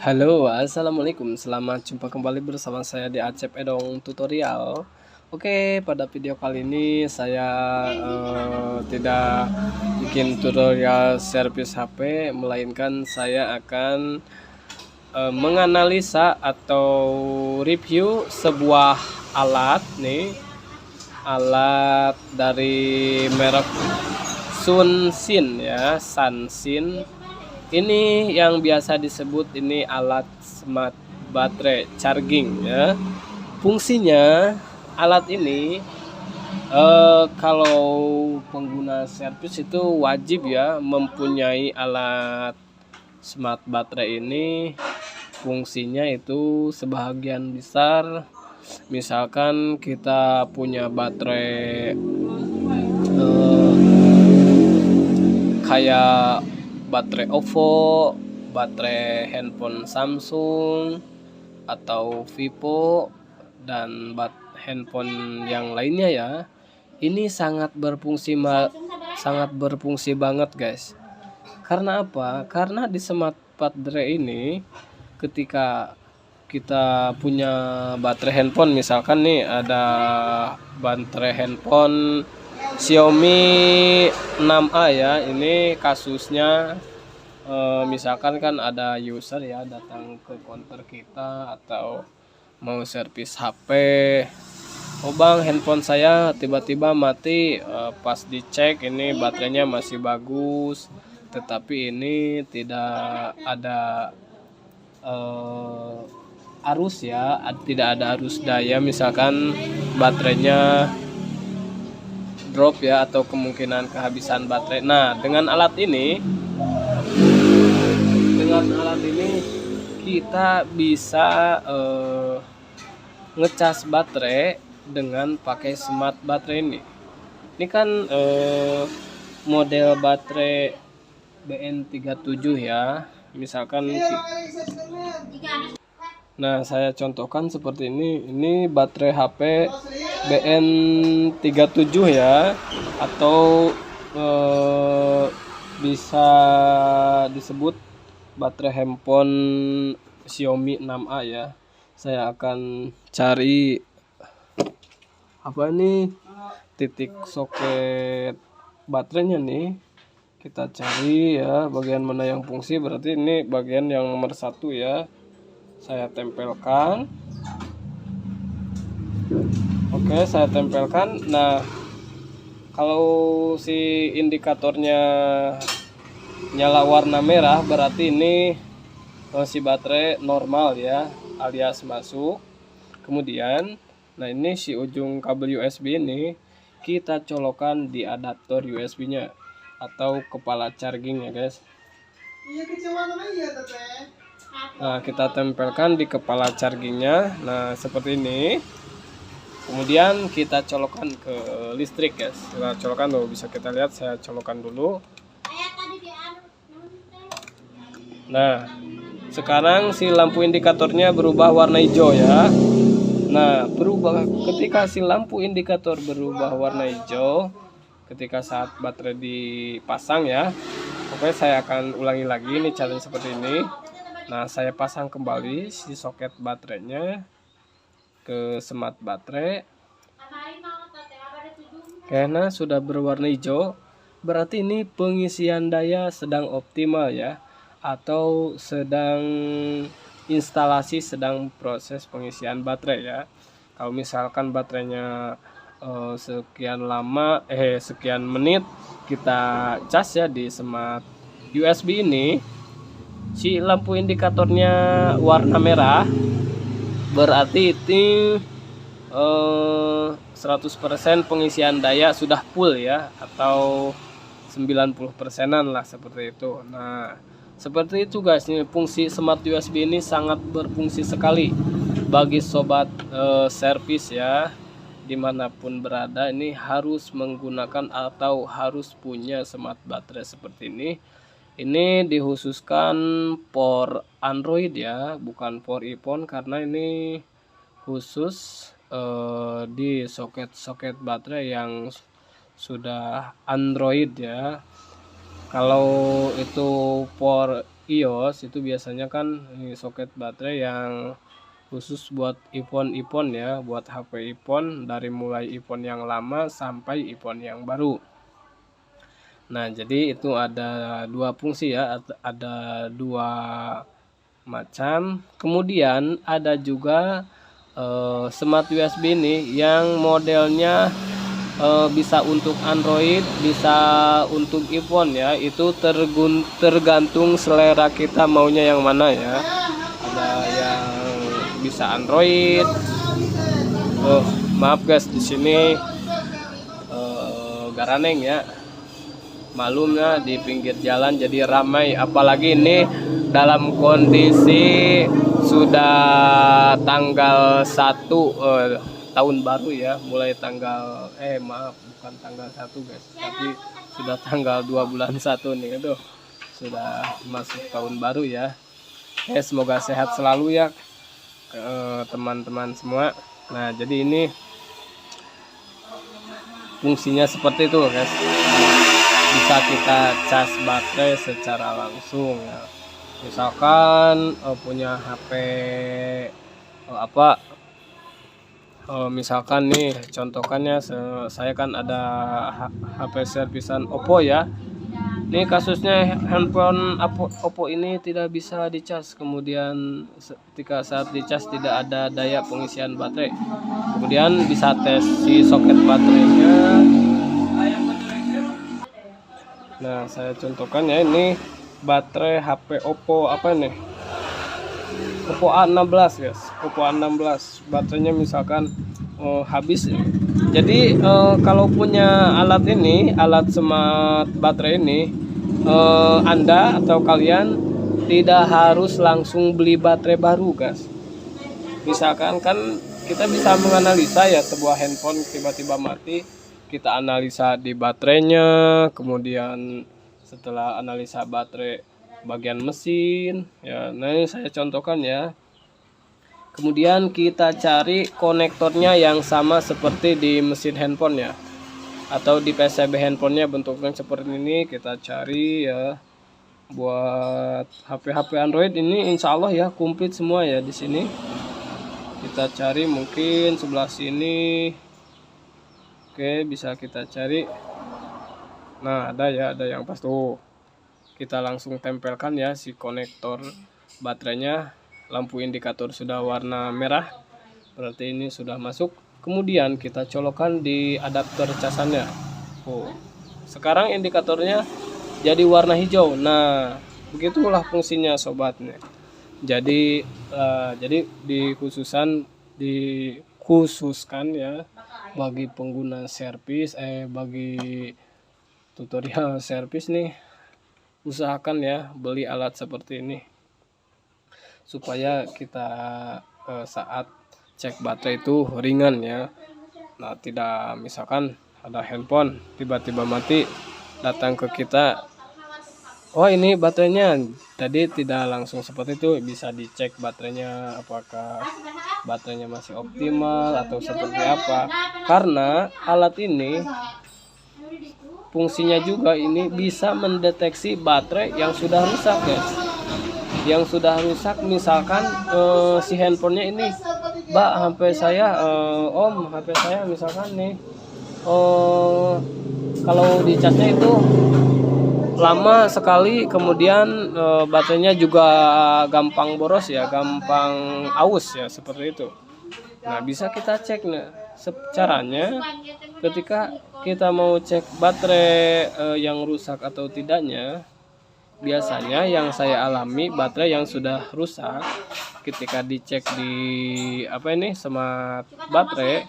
Halo, assalamualaikum. Selamat jumpa kembali bersama saya di Acep Edong Tutorial. Oke, pada video kali ini saya tidak bikin tutorial servis HP, melainkan saya akan menganalisa atau review sebuah alat nih, alat dari merek Sunsin ya, Sunsin. Ini yang biasa disebut ini alat smart baterai charging ya. Fungsinya alat ini kalau pengguna servis itu wajib ya mempunyai alat smart baterai ini. Fungsinya itu sebagian besar misalkan kita punya baterai kayak baterai OVO, baterai handphone Samsung atau Vivo dan handphone yang lainnya ya. Ini sangat berfungsi banget guys. Karena apa? Karena di smart baterai ini ketika kita punya baterai handphone, misalkan nih ada baterai handphone Xiaomi 6A ya, ini kasusnya misalkan kan ada user ya datang ke counter kita atau mau servis HP. Oh bang, handphone saya tiba-tiba mati, pas dicek ini baterainya masih bagus, tetapi ini tidak ada arus ya, tidak ada arus daya, misalkan baterainya drop ya atau kemungkinan kehabisan baterai. Nah, dengan alat ini kita bisa ngecas baterai dengan pakai smart baterai ini. Ini kan model baterai BN37 ya. Misalkan nah, saya contohkan seperti ini. Ini baterai HP BN37 ya, atau bisa disebut baterai handphone Xiaomi 6A ya. Saya akan cari apa nih titik soket baterainya nih. Kita cari ya bagian mana yang fungsi, berarti ini bagian yang nomor 1 ya. Saya tempelkan. Oke, saya tempelkan. Nah, kalau si indikatornya nyala warna merah, berarti ini si baterai normal ya, alias masuk. Kemudian, nah ini si ujung kabel USB ini kita colokan di adaptor USB-nya atau kepala charging ya guys. Nah, kita tempelkan di kepala chargingnya. Nah, seperti ini. Kemudian kita colokan ke listrik guys. Kita colokan dulu, bisa kita lihat saya colokan dulu. Nah, sekarang si lampu indikatornya berubah warna hijau ya. Nah, berubah ketika si lampu indikator berubah warna hijau ketika saat baterai dipasang ya. Oke, saya akan ulangi lagi ini challenge seperti ini. Nah, saya pasang kembali si soket baterainya ke smart baterai. Karena sudah berwarna hijau, berarti ini pengisian daya sedang optimal ya, atau sedang instalasi sedang proses pengisian baterai ya. Kalau misalkan baterainya sekian menit kita cas ya di smart USB ini, si lampu indikatornya warna merah, berarti itu 100% pengisian daya sudah full ya, atau 90%-an lah seperti itu. Nah, seperti itu guys, ini fungsi smart USB ini sangat berfungsi sekali bagi sobat servis ya, dimanapun berada. Ini harus menggunakan atau harus punya smart baterai seperti ini. Ini dikhususkan for Android ya, bukan for iPhone, karena ini khusus di soket-soket baterai yang sudah Android ya. Kalau itu for iOS itu biasanya kan ini soket baterai yang khusus buat iPhone ya, buat HP iPhone, dari mulai iPhone yang lama sampai iPhone yang baru. Nah, jadi itu ada dua fungsi ya, ada dua macam. Kemudian ada juga smart USB ini yang modelnya bisa untuk Android, bisa untuk iPhone ya. Itu tergantung selera kita maunya yang mana ya. Ada yang bisa Android. Oh, maaf guys, di sini Garaneng ya. Malumnya di pinggir jalan jadi ramai, apalagi ini dalam kondisi sudah tanggal 1 tahun baru ya, mulai tanggal maaf bukan tanggal 1 guys, tapi sudah tanggal 2 bulan 1 nih. Aduh, sudah masuk tahun baru ya. Semoga sehat selalu ya teman-teman semua. Nah, jadi ini fungsinya seperti itu guys. Bisa kita cas baterai secara langsung ya. Misalkan punya HP misalkan nih contohkannya, saya kan ada HP servisan Oppo ya. Ini kasusnya handphone Oppo ini tidak bisa dicas, kemudian ketika saat dicas tidak ada daya pengisian baterai. Kemudian bisa tes si soket baterainya. Nah, saya contohkan ya, ini baterai HP Oppo apa nih? Oppo A16 guys. Oppo A16 baterainya misalkan habis ya. Jadi kalau punya alat ini, alat smart baterai ini, Anda atau kalian tidak harus langsung beli baterai baru guys. Misalkan kan kita bisa menganalisa ya, sebuah handphone tiba-tiba mati, kita analisa di baterainya, kemudian setelah analisa baterai bagian mesin ya. Nah, ini saya contohkan ya. Kemudian kita cari konektornya yang sama seperti di mesin handphone ya, atau di PCB handphonenya bentuknya seperti ini. Kita cari ya. Buat HP-HP Android ini insya Allah ya komplit semua ya di sini. Kita cari mungkin sebelah sini. Oke, bisa kita cari. Nah, ada ya, ada yang pas tuh. Kita langsung tempelkan ya si konektor baterainya. Lampu indikator sudah warna merah, berarti ini sudah masuk. Kemudian kita colokkan di adapter casannya. Oh, sekarang indikatornya jadi warna hijau. Nah, begitulah fungsinya sobatnya. Jadi dikhususkan ya bagi pengguna servis, bagi tutorial servis nih, usahakan ya beli alat seperti ini supaya kita saat cek baterai itu ringan ya. Nah, tidak misalkan ada handphone tiba-tiba mati, datang ke kita, oh ini baterainya, tadi tidak langsung seperti itu. Bisa dicek baterainya apakah baterainya masih optimal atau seperti apa, karena alat ini fungsinya juga ini bisa mendeteksi baterai yang sudah rusak guys. Yang sudah rusak misalkan si handphonenya ini, Mbak, HP saya Om, HP saya misalkan nih kalau dicasnya itu lama sekali, kemudian baterainya juga gampang boros ya, gampang aus ya, seperti itu. Nah, bisa kita cek. Nah, caranya ketika kita mau cek baterai yang rusak atau tidaknya, biasanya yang saya alami baterai yang sudah rusak ketika dicek di smart baterai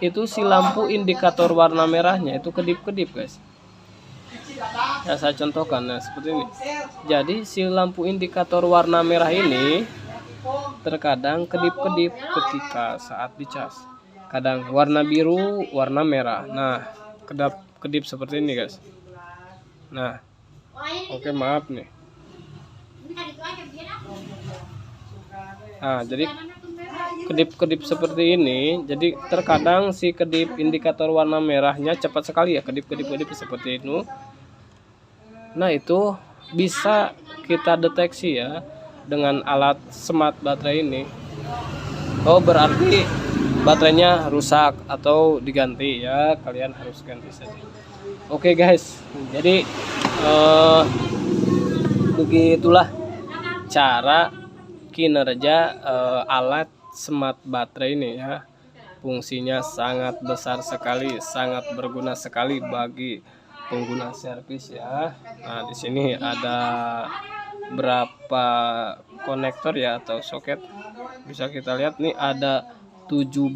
itu, si lampu indikator warna merahnya itu kedip-kedip guys. Ya, saya contohkan. Nah, seperti ini. Jadi si lampu indikator warna merah ini terkadang kedip-kedip ketika saat dicas. Kadang warna biru, warna merah. Nah, kedip seperti ini guys. Nah, oke, maaf nih. Nah, jadi kedip-kedip seperti ini. Jadi terkadang si kedip indikator warna merahnya cepat sekali ya, kedip-kedip seperti itu. Nah, itu bisa kita deteksi ya dengan alat smart baterai ini. Oh, berarti baterainya rusak atau diganti ya, kalian harus ganti saja. Oke guys, jadi begitulah cara kinerja alat smart baterai ini ya. Fungsinya sangat besar sekali, sangat berguna sekali bagi pengguna servis ya. Nah, di sini ada berapa konektor ya atau soket. Bisa kita lihat nih ada 17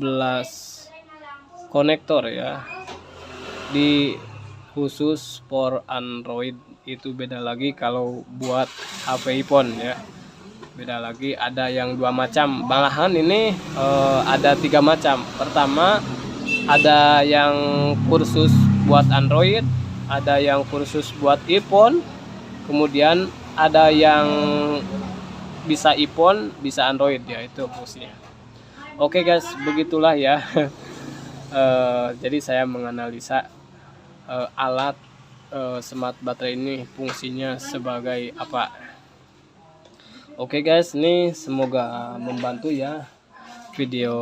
konektor ya. Di khusus for Android itu beda lagi, kalau buat HP iPhone ya beda lagi, ada yang 2 macam, malahan ini ada 3 macam. Pertama, ada yang kursus buat Android, ada yang kursus buat iPhone, kemudian ada yang bisa iPhone bisa Android ya, itu fungsinya. Oke guys, begitulah ya. Jadi saya menganalisa alat smart baterai ini fungsinya sebagai apa. Oke guys, ini semoga membantu ya video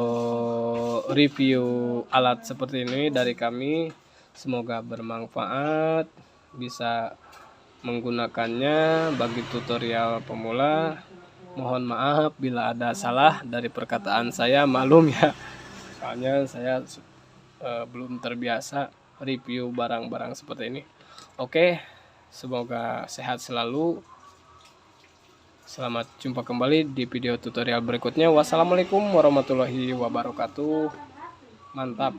review alat seperti ini dari kami. Semoga bermanfaat, bisa menggunakannya bagi tutorial pemula. Mohon maaf bila ada salah dari perkataan saya, maklum ya. Soalnya saya belum terbiasa review barang-barang seperti ini. Oke, semoga sehat selalu. Selamat jumpa kembali di video tutorial berikutnya. Wassalamualaikum warahmatullahi wabarakatuh. Mantap.